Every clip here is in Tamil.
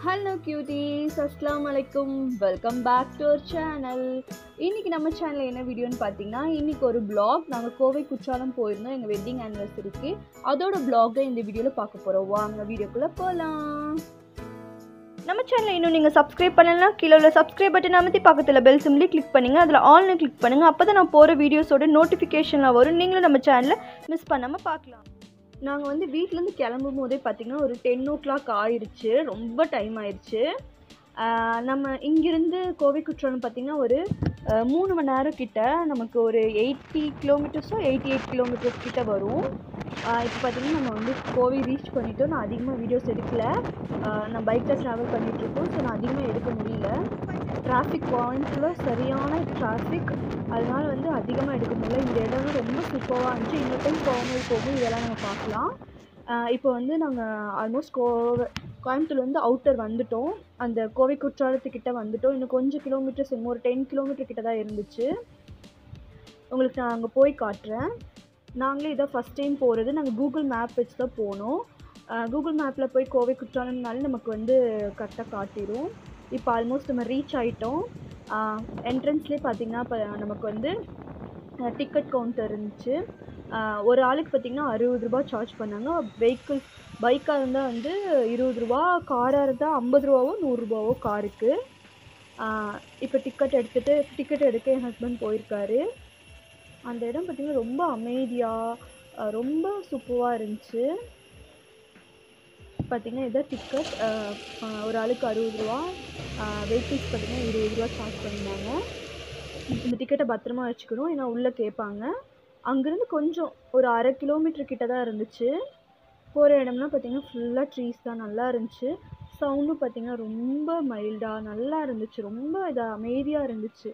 ஹலோ கியூட்டீஸ், அஸ்ஸலாமு அலைக்கும். Welcome back to our channel. இன்றைக்கி நம்ம சேனலில் என்ன வீடியோன்னு பார்த்தீங்கன்னா, இன்றைக்கி ஒரு vlog. நாங்கள் கோவை குற்றாலம் போயிருந்தோம் எங்கள் வெட்டிங் ஆனிவர்சரிக்கு. அதோட vlog தான் இந்த வீடியோவில் பார்க்க போகிறோம். வாங்க வீடியோக்குள்ளே போகலாம். நம்ம சேனலை இன்னும் நீங்கள் சப்ஸ்கிரைப் பண்ணலாம், கீழே உள்ள சப்ஸ்கிரைப் பட்டன் அமைத்தி பக்கத்தில் பெல் சிம்லி கிளிக் பண்ணுங்கள். அதில் ஆல்னு கிளிக் பண்ணுங்கள். அப்போ தான் நான் போகிற வீடியோஸோட நோட்டிஃபிகேஷனில் வரும். நீங்களும் நம்ம சேனலை மிஸ் பண்ணாமல் பார்க்கலாம். நாங்கள் வந்து வீட்டிலேருந்து கிளம்பும் போதே பார்த்திங்கன்னா ஒரு 10 o'clock ஆயிடுச்சு. ரொம்ப டைம் ஆயிடுச்சு. நம்ம இங்கேருந்து கோவை குற்றாலம் பார்த்திங்கன்னா ஒரு 3 மணி நேரம் கிட்ட, நமக்கு ஒரு 80 கிலோமீட்டர்ஸோ 88 கிலோமீட்டர்ஸ் கிட்ட வரும். இப்போ பார்த்திங்கன்னா நம்ம வந்து கோவை ரீச் பண்ணிவிட்டோம். நான் அதிகமாக வீடியோஸ் எடுக்கல. நான் பைக்கில் ட்ராவல் பண்ணிகிட்ருக்கோம். ஸோ நான் அதிகமாக எடுக்க முடியல. டிராஃபிக் பாயிண்ட்ஸில் சரியான டிராஃபிக், அதனால் வந்து அதிகமாக எடுக்க முடியல. இந்த இடம் ரொம்ப சூப்பராக இருந்துச்சு. இன்னொரு டைம் போகும் இதெல்லாம் நம்ம பார்க்கலாம். இப்போ வந்து நாங்கள் ஆல்மோஸ்ட் கோயம்புத்தூர்லேருந்து அவுட்டர் வந்துட்டோம். அந்த கோவை குற்றாலத்துக்கிட்ட வந்துட்டோம். இன்னும் கொஞ்சம் கிலோமீட்டர்ஸ், இன்னும் ஒரு 10 கிலோமீட்டர் கிட்ட தான் இருந்துச்சு. உங்களுக்கு நான் அங்கே போய் காட்டுறேன். நாங்களே இதான் ஃபஸ்ட் டைம் போகிறது. நாங்கள் கூகுள் மேப் வச்சு தான் போனோம். கூகுள் மேப்பில் போய் கோவை குற்றாலம்னாலே நமக்கு வந்து கரெக்டாக காட்டிடும். இப்போ ஆல்மோஸ்ட் நம்ம ரீச் ஆகிட்டோம். என்ட்ரன்ஸ்லேயே பார்த்திங்கன்னா இப்போ நமக்கு வந்து டிக்கெட் கவுண்டர் இருந்துச்சு. ஒரு ஆளுக்கு பார்த்திங்கன்னா 60 ரூபா சார்ஜ் பண்ணாங்க. பைக்காக இருந்தால் வந்து 20 ரூபா, காராக இருந்தால் 50 ரூபாவோ 100 ரூபாவோ காருக்கு. இப்போ டிக்கெட் எடுக்க என் ஹஸ்பண்ட் போயிருக்காரு. அந்த இடம் பார்த்திங்கன்னா ரொம்ப அமைதியாக ரொம்ப சூப்பராக இருந்துச்சு. பார்த்திங்கன்னா இதான் டிக்கெட். ஒரு ஆளுக்கு 60 ரூபா, வெஹிக்கிள்ஸ் பார்த்திங்கன்னா 20 ரூபா சார்ஜ் பண்ணியிருந்தாங்க. இந்த டிக்கெட்டை பத்திரமா வச்சுக்கணும், ஏன்னா உள்ளே கேட்பாங்க. அங்கேருந்து கொஞ்சம் ஒரு 1/2 கிலோமீட்டர் கிட்ட தான் இருந்துச்சு. போகிற இடம்லாம் பார்த்திங்கன்னா ஃபுல்லாக ட்ரீஸ் தான், நல்லா இருந்துச்சு. சவுண்டும் பார்த்திங்கன்னா ரொம்ப மைல்டாக நல்லா இருந்துச்சு. ரொம்ப அமைதியாக இருந்துச்சு.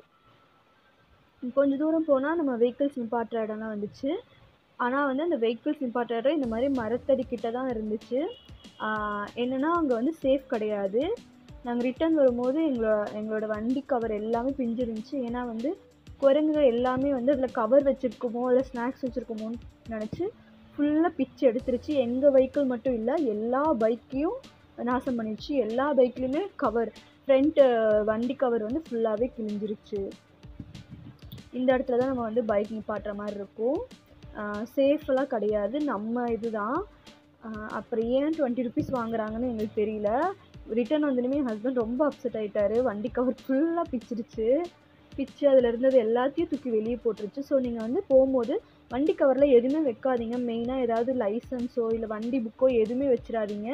கொஞ்சம் தூரம் போனால் நம்ம வெஹிக்கிள்ஸ் நிப்பாட்டுற இடம்லாம் வந்துச்சு. ஆனால் வந்து அந்த வெஹிக்கிள்ஸ் நிப்பாட்டுற இடம் இந்த மாதிரி மரத்தடிக்கிட்ட தான் இருந்துச்சு. என்னென்னா அங்கே வந்து சேஃப் கிடையாது. நாங்கள் ரிட்டர்ன் வரும்போது எங்களோட வண்டி கவர் எல்லாமே பிஞ்சிருந்துச்சு. ஏன்னா வந்து குரங்குகள் எல்லாமே வந்து அதில் கவர் வச்சுருக்குமோ இல்லை ஸ்நாக்ஸ் வச்சுருக்குமோன்னு நினச்சி ஃபுல்லாக பிச்சு எடுத்துருச்சு. எங்கள் வெஹிக்கிள் மட்டும் இல்லை, எல்லா பைக்கையும் நாசம் பண்ணிடுச்சு. எல்லா பைக்லேயுமே கவர், ஃப்ரண்ட்டு வண்டி கவர் வந்து ஃபுல்லாகவே கிழிஞ்சிருச்சு. இந்த இடத்துல தான் நம்ம வந்து பைக் நிப்பாட்டுற மாதிரி இருக்கும். சேஃபெல்லாம் கிடையாது, நம்ம இதுதான். அப்புறம் ஏன் 20 ருபீஸ் வாங்குறாங்கன்னு எங்களுக்கு தெரியல. ரிட்டர்ன் வந்தோடனே என் ஹஸ்பண்ட் ரொம்ப அப்செட் ஆகிட்டாரு. வண்டி கவர் ஃபுல்லாக பிச்சு அதில் இருந்தது எல்லாத்தையும் தூக்கி வெளியே போட்டுருச்சு. ஸோ நீங்கள் வந்து போகும்போது வண்டி கவரில் எதுவுமே வைக்காதீங்க. மெயினாக ஏதாவது லைசன்ஸோ இல்லை வண்டி புக்கோ எதுவுமே வச்சிடாதீங்க.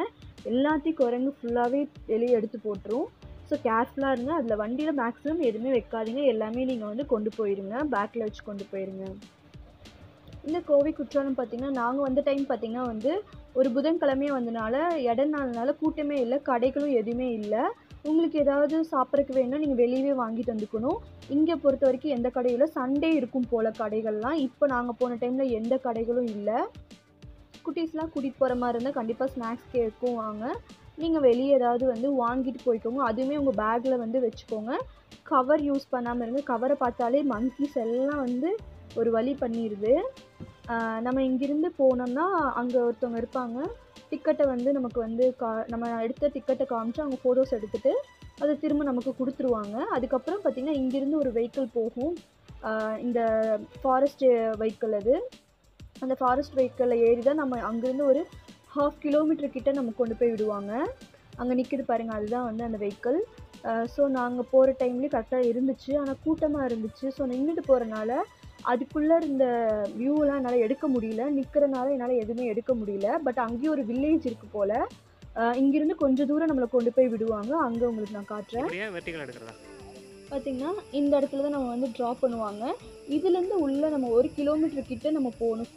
எல்லாத்தையும் குரங்கு ஃபுல்லாகவே வெளியே எடுத்து போட்டுரும். ஸோ கேர்ஃபுல்லாக இருங்க. அதில் வண்டியில் மேக்ஸிமம் எதுவுமே வைக்காதீங்க. எல்லாமே நீங்கள் வந்து கொண்டு போயிருங்க, பேக்கில் வச்சு கொண்டு போயிருங்க. இந்த கோவை குற்றாலம் பார்த்திங்கன்னா நாங்கள் வந்த டைம் பார்த்திங்கன்னா வந்து ஒரு புதன்கிழமையே வந்தனால இடநாள்னால கூட்டமே இல்லை, கடைகளும் எதுவுமே இல்லை. உங்களுக்கு ஏதாவது சாப்பிட்றதுக்கு வேணும்னா நீங்கள் வெளியவே வாங்கிட்டு வந்துக்கணும். இங்கே பொறுத்த வரைக்கும் எந்த கடையும் இல்லை. சண்டே இருக்கும் போல் கடைகள்லாம். இப்போ நாங்கள் போன டைமில் எந்த கடைகளும் இல்லை. குட்டீஸ்லாம் கூட்டிகிட்டு போகிற மாதிரி இருந்தால் கண்டிப்பாக ஸ்நாக்ஸ் கேட்கும் வாங்க. நீங்கள் வெளியே ஏதாவது வந்து வாங்கிட்டு போய்க்கோங்க. அதுவுமே உங்கள் பேக்கில் வந்து வச்சுக்கோங்க. கவர் யூஸ் பண்ணாமல் இருங்க. கவரை பார்த்தாலே மங்கீஸ் எல்லாம் வந்து ஒரு வழி பண்ணிடுது. நம்ம இங்கிருந்து போனோம்னா அங்கே ஒருத்தவங்க இருப்பாங்க. டிக்கெட்டை வந்து நமக்கு வந்து நம்ம எடுத்த டிக்கெட்டை காமிச்சு அவங்க ஃபோட்டோஸ் எடுத்துகிட்டு அதை திரும்ப நமக்கு கொடுத்துருவாங்க. அதுக்கப்புறம் பார்த்திங்கன்னா இங்கேருந்து ஒரு வெஹிக்கிள் போகும். இந்த ஃபாரஸ்ட் வெஹிக்கிள் அது. அந்த ஃபாரஸ்ட் வெஹிக்கிளில் ஏறி தான் நம்ம அங்கேருந்து ஒரு 1/2 கிலோமீட்டர் கிட்ட நம்ம கொண்டு போய் விடுவாங்க. அங்கே நிற்கிது பாருங்கள், அதுதான் வந்து அந்த வெஹிக்கிள். ஸோ நாங்கள் போகிற டைம்லேயே கரெக்டாக இருந்துச்சு. ஆனால் கூட்டமாக இருந்துச்சு. ஸோ நின்றுட்டு போகிறனால அதுக்குள்ளே இருந்த வியூவெலாம் என்னால் எடுக்க முடியல. நிற்கிறனால என்னால் எதுவுமே எடுக்க முடியல. பட் அங்கேயும் ஒரு வில்லேஜ் இருக்குது போல். இங்கேருந்து கொஞ்சம் தூரம் நம்மளை கொண்டு போய் விடுவாங்க. அங்கே உங்களுக்கு நான் காட்டுறேன். பார்த்திங்கன்னா இந்த இடத்துல தான் நம்ம வந்து ட்ராப் பண்ணுவாங்க. இதுலேருந்து உள்ளே நம்ம 1 கிலோமீட்டர் கிட்ட நம்ம போகணும்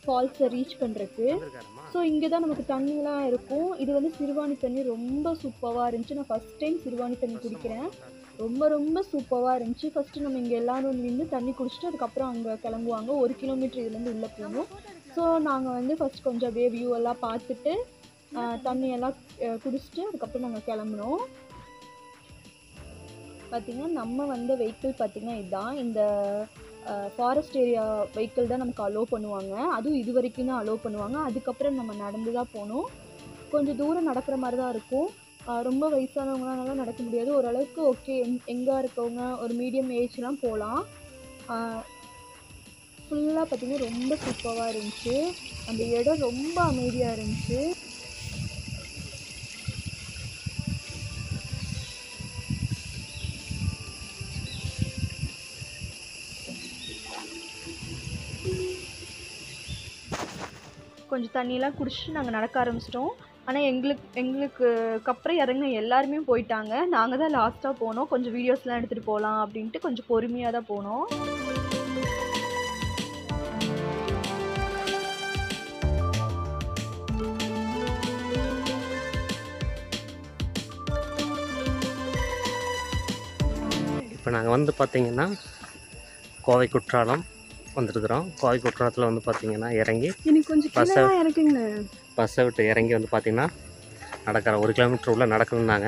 ஃபால்ஸை ரீச் பண்ணுறதுக்கு. ஸோ இங்கே தான் நமக்கு தண்ணிலாம் இருக்கும். இது வந்து சிறுவாணி தண்ணி, ரொம்ப சூப்பராக இருந்துச்சு. நான் ஃபஸ்ட் டைம் சிறுவாணி தண்ணி குடிக்கிறேன். ரொம்ப சூப்பராக இருந்துச்சு. ஃபஸ்ட்டு நம்ம இங்கே எல்லோரும் நின்று தண்ணி குடிச்சிட்டு அதுக்கப்புறம் அங்கே கிளம்புவாங்க. 1 கிலோமீட்டர் இதுலேருந்து உள்ளே போகணும். ஸோ நாங்கள் வந்து ஃபஸ்ட் கொஞ்சம் அப்படியே வியூ எல்லாம் பார்த்துட்டு தண்ணியெல்லாம் குடிச்சிட்டு அதுக்கப்புறம் நாங்கள் கிளம்புனோம். பார்த்திங்கன்னா நம்ம வந்த வெஹிக்கிள் பார்த்திங்கன்னா இதுதான். இந்த ஃபாரஸ்ட் ஏரியா வெஹிக்கிள் தான் நமக்கு அலோவ் பண்ணுவாங்க. அதுவும் இது வரைக்கும் தான் அலோவ் பண்ணுவாங்க. அதுக்கப்புறம் நம்ம நடந்து தான் போகணும். கொஞ்சம் தூரம் நடக்கிற மாதிரி தான் இருக்கும். ரொம்ப வயசானவங்களால நடக்க முடியாது. ஓரளவுக்கு ஓகே, யங்கா இருக்கவங்க ஒரு மீடியம் ஏஜ்லாம் போகலாம். ஃபுல்லாக பார்த்திங்கன்னா ரொம்ப சூப்பராக இருந்துச்சு. அந்த இடம் ரொம்ப அமைதியாக இருந்துச்சு. கொஞ்சம் தண்ணியெல்லாம் குடிச்சிட்டு நாங்கள் நடக்க ஆரம்பிச்சிட்டோம். ஆனால் எங்களுக்கு அப்புறம் இறங்க எல்லாருமே போயிட்டாங்க. நாங்கள் தான் லாஸ்ட்டாக போனோம். கொஞ்சம் வீடியோஸ்லாம் எடுத்துகிட்டு போகலாம் அப்படின்ட்டு கொஞ்சம் பொறுமையாக தான் போனோம். இப்போ நாங்கள் வந்து பார்த்திங்கன்னா கோவை குற்றாலம் வந்துருக்குறோம். கோவை குற்றாலத்தில் வந்து பார்த்திங்கன்னா இறங்கி பஸ்ஸை விட்டு இறங்கி வந்து பார்த்திங்கன்னா நடக்கிற 1 கிலோமீட்டர் உள்ளே நடக்கணுன்னாங்க.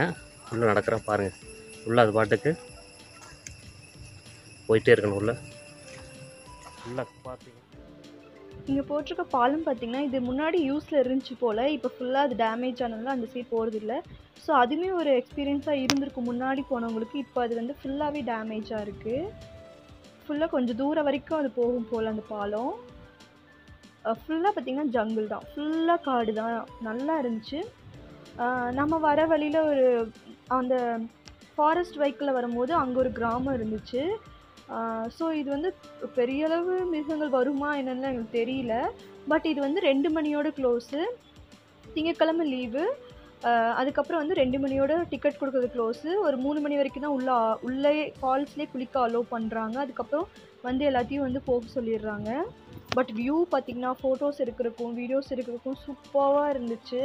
உள்ளே நடக்கிற பாருங்கள், உள்ளே அது பாட்டுக்கு போயிட்டே இருக்கணும். உள்ளே பார்த்திங்க இங்கே போட்டிருக்க பாலம் பார்த்திங்கன்னா இது முன்னாடி யூஸில் இருந்துச்சு போல். இப்போ ஃபுல்லாக அது டேமேஜ் ஆனதுனால அந்த சைட் போகிறது இல்லை. ஸோ அதுவுமே ஒரு எக்ஸ்பீரியன்ஸாக இருந்திருக்கும் முன்னாடி போனவங்களுக்கு. இப்போ அது வந்து ஃபுல்லாகவே டேமேஜாக இருக்குது. ஃபுல்லாக கொஞ்சம் தூரம் வரைக்கும் அது போகும் போல் அந்த பாலம். ஃபுல்லாக பார்த்திங்கன்னா ஜங்கிள் தான், ஃபுல்லாக காடு தான். நல்லா இருந்துச்சு. நம்ம வர வழியில் ஒரு அந்த ஃபாரஸ்ட் வெஹிக்கிளில் வரும்போது அங்கே ஒரு கிராமம் இருந்துச்சு. ஸோ இது வந்து பெரிய அளவு மிருகங்கள் வருமா என்னென்னு எங்களுக்கு தெரியல. பட் இது வந்து 2 மணியோட க்ளோஸு. திங்கட்கிழமை லீவு. அதுக்கப்புறம் வந்து 2 மணியோட டிக்கெட் கொடுக்குறது க்ளோஸு. ஒரு 3 மணி வரைக்கும் தான் உள்ளே ஃபால்ஸ்லேயே குளிக்க அலோவ் பண்ணுறாங்க. அதுக்கப்புறம் வந்து எல்லாத்தையும் வந்து போக சொல்லிடுறாங்க. பட் வியூ பார்த்திங்கன்னா ஃபோட்டோஸ் எடுக்கிறதுக்கும் வீடியோஸ் எடுக்கிறதுக்கும் சூப்பராக இருந்துச்சு.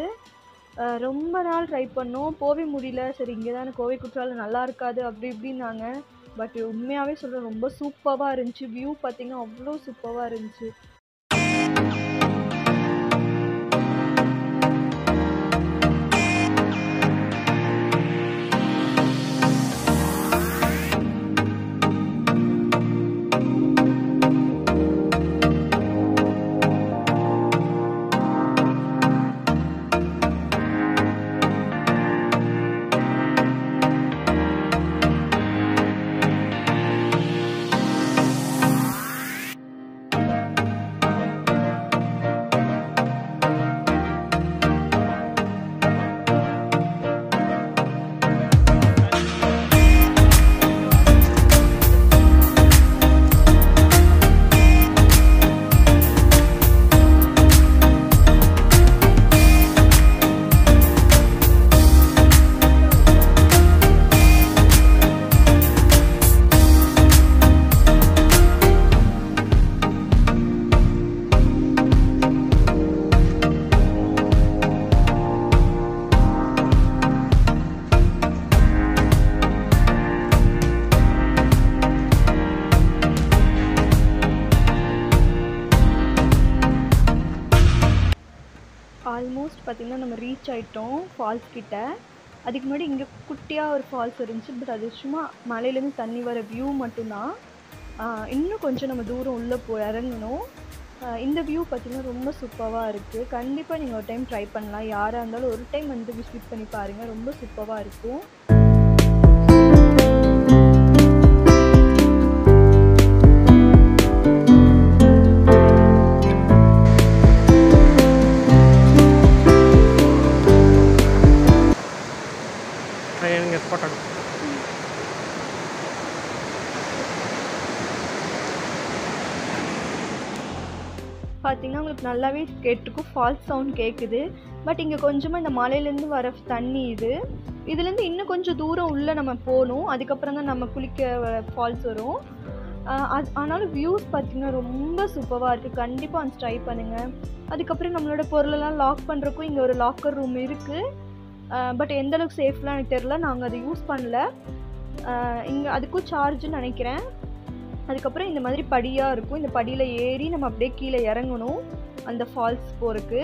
ரொம்ப நாள் ட்ரை பண்ணோம், போகவே முடியல. சரி இங்கே தானே கோவை குற்றாலம் நல்லா இருக்காது அப்படி இப்படின்னாங்க. பட் உண்மையாகவே சொல்கிறேன், ரொம்ப சூப்பராக இருந்துச்சு. வியூ பார்த்திங்கன்னா அவ்வளோ சூப்பராக இருந்துச்சு. ஆல்மோஸ்ட் பார்த்திங்கன்னா நம்ம ரீச் ஆகிட்டோம் ஃபால்ஸ் கிட்ட. அதுக்கு முன்னாடி இங்கே குட்டியாக ஒரு ஃபால்ஸ் இருந்துச்சு. பட் அது சும்மா மலையிலேருந்து தண்ணி வர வியூ மட்டும்தான். இன்னும் கொஞ்சம் நம்ம தூரம் உள்ளே இறங்கணும். இந்த வியூ பார்த்திங்கன்னா ரொம்ப சூப்பராக இருக்குது. கண்டிப்பாக நீங்கள் ஒரு டைம் ட்ரை பண்ணலாம். யாராக இருந்தாலும் ஒரு டைம் வந்து விசிட் பண்ணி பாருங்கள், ரொம்ப சூப்பராக இருக்கும். பார்த்திங்கன்னா உங்களுக்கு நல்லாவே கேட்டுக்கும், ஃபால்ஸ் சவுண்ட் கேட்குது. பட் இங்கே கொஞ்சமாக இந்த மலையிலேருந்து வர தண்ணி இதுலேருந்து இன்னும் கொஞ்சம் தூரம் உள்ளே நம்ம போகணும். அதுக்கப்புறம் தான் நம்ம குளிக்க ஃபால்ஸ் வரும். ஆனாலும் வியூஸ் பார்த்திங்கன்னா ரொம்ப சூப்பராக இருக்குது. கண்டிப்பாக வந்து ட்ரை பண்ணுங்கள். அதுக்கப்புறம் நம்மளோட பொருளெல்லாம் லாக் பண்ணுறக்கும் இங்கே ஒரு லாக்கர் ரூம் இருக்குது. பட் எந்தளவுக்கு சேஃப்லாம் எனக்கு தெரில, நாங்கள் அதை யூஸ் பண்ணல. இங்கே அதுக்கும் சார்ஜுன்னு நினைக்கிறேன். அதுக்கப்புறம் இந்த மாதிரி படியாக இருக்கும். இந்த படியில் ஏறி நம்ம அப்படியே கீழே இறங்கணும் அந்த ஃபால்ஸ் போகிறதுக்கு.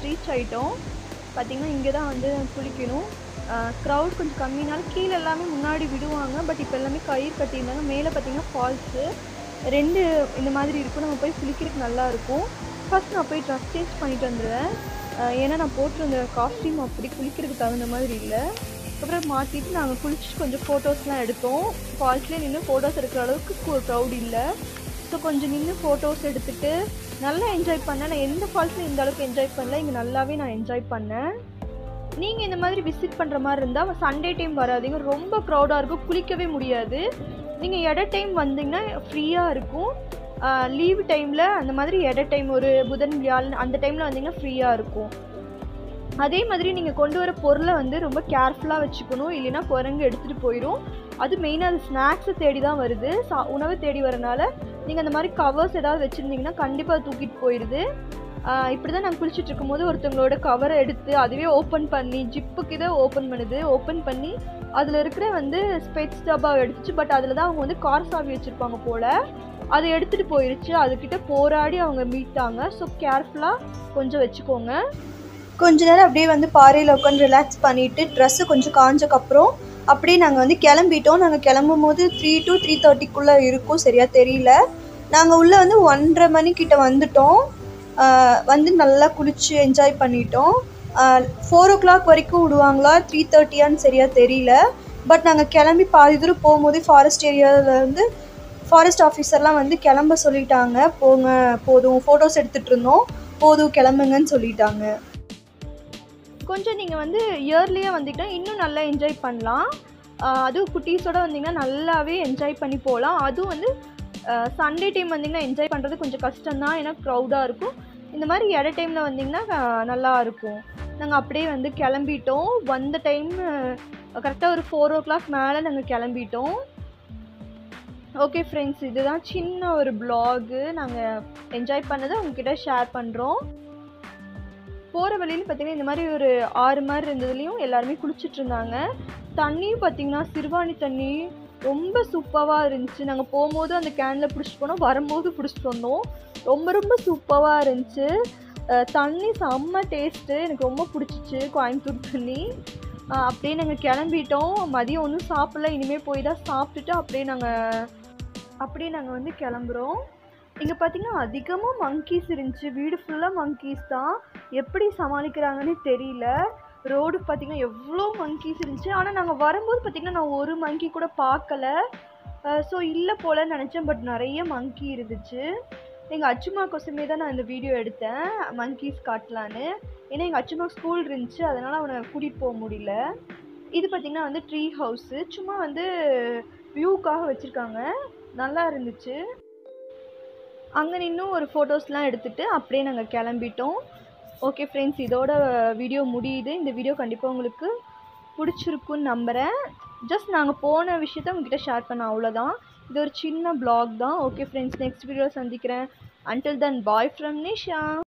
ரீச் ஆகிட்டோம். பார்த்திங்கன்னா இங்கே தான் வந்து குளிக்கணும். க்ரௌட் கொஞ்சம் கம்மினால கீழே எல்லாமே முன்னாடி விடுவாங்க. பட் இப்போ எல்லாமே கயிறு கட்டியிருந்தாங்க. மேலே பார்த்திங்கன்னா ஃபால்ஸு 2 இந்த மாதிரி இருக்கும். நம்ம போய் குளிக்கிறதுக்கு நல்லாயிருக்கும். ஃபஸ்ட் நான் போய் ட்ரெஸ் சேஞ்ச் பண்ணிட்டு வந்துடுவேன். ஏன்னா நான் போட்டிருந்த காஸ்ட்யூம் அப்படி குளிக்கிறதுக்கு தகுந்த மாதிரி இல்லை. அப்புறம் மாற்றிட்டு நாங்கள் குளிச்சுட்டு கொஞ்சம் ஃபோட்டோஸ்லாம் எடுத்தோம். ஃபால்ஸ்லேயே நின்று ஃபோட்டோஸ் எடுக்கிற அளவுக்கு க்ரௌட் இல்லை. ஸோ கொஞ்சம் நின்று ஃபோட்டோஸ் எடுத்துகிட்டு நல்லா என்ஜாய் பண்ணேன். நான் எந்த ஃபால்ஸ்லையும் இந்த அளவுக்கு என்ஜாய் பண்ணல. இங்கே நல்லாவே நான் என்ஜாய் பண்ணேன். நீங்கள் இந்த மாதிரி விசிட் பண்ணுற மாதிரி இருந்தால் சண்டே டைம் வராதிங்க. ரொம்ப க்ரௌடாக இருக்கும், குளிக்கவே முடியாது. நீங்கள் எடை டைம் வந்தீங்கன்னா ஃப்ரீயாக இருக்கும். லீவ் டைமில் அந்த மாதிரி எடை டைம் ஒரு புதன் வியாழன் அந்த டைமில் வந்தீங்கன்னா ஃப்ரீயாக இருக்கும். அதே மாதிரி நீங்கள் கொண்டு வர பொருளை வந்து ரொம்ப கேர்ஃபுல்லாக வச்சுக்கணும். இல்லைன்னா குரங்கு எடுத்துகிட்டு போயிடும். அது மெயினாக அது ஸ்நாக்ஸை தேடி தான் வருது. உணவை தேடி வரனால நீங்கள் அந்த மாதிரி கவர்ஸ் ஏதாவது வச்சுருந்தீங்கன்னா கண்டிப்பாக அது தூக்கிட்டு போயிடுது. இப்படி தான் நாங்கள் குளிச்சுட்டு இருக்கும்போது ஒருத்தவங்களோட கவரை எடுத்து அதுவே ஓப்பன் பண்ணி ஜிப்புக்கு இதை ஓப்பன் பண்ணுது. ஓப்பன் பண்ணி அதில் இருக்கிற வந்து ஸ்பெட்ஸ் டப்பாவை எடுத்துச்சு. பட் அதில் தான் அவங்க வந்து கார் சாவி வச்சுருப்பாங்க போல். அதை எடுத்துகிட்டு போயிடுச்சு. அதுக்கிட்ட போராடி அவங்க மீட்டாங்க. ஸோ கேர்ஃபுல்லாக கொஞ்சம் வச்சுக்கோங்க. கொஞ்ச நேரம் அப்படியே வந்து பாறையில் உட்காந்து ரிலாக்ஸ் பண்ணிவிட்டு ட்ரெஸ்ஸு கொஞ்சம் காஞ்சக்கப்புறம் அப்படியே நாங்கள் வந்து கிளம்பிட்டோம். நாங்கள் கிளம்பும் போது 3 to 3:30 இருக்கும், சரியாக தெரியல. நாங்கள் உள்ளே வந்து 1:30 மணிக்கிட்ட வந்துட்டோம். வந்து நல்லா குளிச்சு என்ஜாய் பண்ணிட்டோம். 4 o'clock வரைக்கும் விடுவாங்களா 3:30 சரியாக தெரியல. பட் நாங்கள் கிளம்பி பாதி தூரம் போகும்போதே ஃபாரஸ்ட் ஏரியாவில் வந்து ஃபாரஸ்ட் ஆஃபீஸர்லாம் வந்து கிளம்ப சொல்லிட்டாங்க. போங்க போதும், ஃபோட்டோஸ் எடுத்துகிட்டு இருந்தோம், போதும் கிளம்புங்கன்னு சொல்லிட்டாங்க. கொஞ்சம் நீங்கள் வந்து இயர்லியாக வந்துக்கிட்டால் இன்னும் நல்லா என்ஜாய் பண்ணலாம். அதுவும் குட்டீஸோடு வந்தீங்கன்னா நல்லாவே என்ஜாய் பண்ணி போகலாம். அதுவும் வந்து சண்டே டைம் வந்தீங்கன்னா என்ஜாய் பண்ணுறது கொஞ்சம் கஷ்டம்தான், ஏன்னா க்ரௌடாக இருக்கும். இந்த மாதிரி எடை டைமில் வந்தீங்கன்னா நல்லா இருக்கும். நாங்கள் அப்படியே வந்து கிளம்பிட்டோம். வந்த டைம் கரெக்டாக ஒரு 4 o'clock மேலே நாங்கள் கிளம்பிட்டோம். ஓகே ஃப்ரெண்ட்ஸ், இதுதான் சின்ன ஒரு ப்ளாகு. நாங்கள் என்ஜாய் பண்ணதை உங்ககிட்ட ஷேர் பண்ணுறோம். போகிற வழியில் பார்த்திங்கன்னா இந்த மாதிரி ஒரு 6 மாதிரி இருந்ததுலேயும் எல்லாருமே குளிச்சுட்டு இருந்தாங்க. தண்ணியும் பார்த்திங்கன்னா சிறுவாணி தண்ணி ரொம்ப சூப்பராக இருந்துச்சு. நாங்கள் போகும்போது அந்த கேனில் பிடிச்சிட்டு போனோம், வரும்போது பிடிச்சிட்டு வந்தோம். ரொம்ப ரொம்ப சூப்பராக இருந்துச்சு. தண்ணி செம்ம டேஸ்ட்டு, எனக்கு ரொம்ப பிடிச்சிச்சு கோயம்புத்தூர் தண்ணி. அப்படியே நாங்கள் கிளம்பிட்டோம். மதியம் ஒன்றும் சாப்பிடல, இனிமேல் போய் தான் சாப்பிட்டுட்டு அப்படியே நாங்கள் வந்து கிளம்புறோம். இங்கே பார்த்திங்கன்னா அதிகமாக மங்கீஸ் இருந்துச்சு. வீடு ஃபுல்லாக மங்கீஸ் தான். எப்படி சமாளிக்கிறாங்கன்னு தெரியல. ரோடு பார்த்திங்கன்னா எவ்வளோ மங்கீஸ் இருந்துச்சு. ஆனால் நாங்கள் வரும்போது பார்த்திங்கன்னா நான் ஒரு மங்கி கூட பார்க்கல. ஸோ இல்லை போலன்னு நினச்சேன். பட் நிறைய மங்கி இருந்துச்சு. எங்கள் அச்சுமா கொசமே தான் நான் இந்த வீடியோ எடுத்தேன், மங்கீஸ் காட்டலான்னு. ஏன்னா எங்கள் அச்சுமா ஸ்கூல் இருந்துச்சு, அதனால் அவனை கூட்டிகிட்டு போக முடியல. இது பார்த்திங்கன்னா வந்து ட்ரீ ஹவுஸு. சும்மா வந்து வியூக்காக வச்சுருக்காங்க, நல்லா இருந்துச்சு. அங்கே நின்றும் ஒரு ஃபோட்டோஸ்லாம் எடுத்துகிட்டு அப்படியே நாங்கள் கிளம்பிட்டோம். ஓகே ஃப்ரெண்ட்ஸ், இதோட வீடியோ முடியுது. இந்த வீடியோ கண்டிப்பாக உங்களுக்கு பிடிச்சிருக்குன்னு நம்புகிறேன். ஜஸ்ட் நாங்கள் போன விஷயத்த உங்ககிட்ட ஷேர் பண்ண, அவ்வளோதான். இது ஒரு சின்ன ப்ளாக் தான். ஓகே ஃப்ரெண்ட்ஸ், நெக்ஸ்ட் வீடியோவில் சந்திக்கிறேன். Until then, bye from Nisha.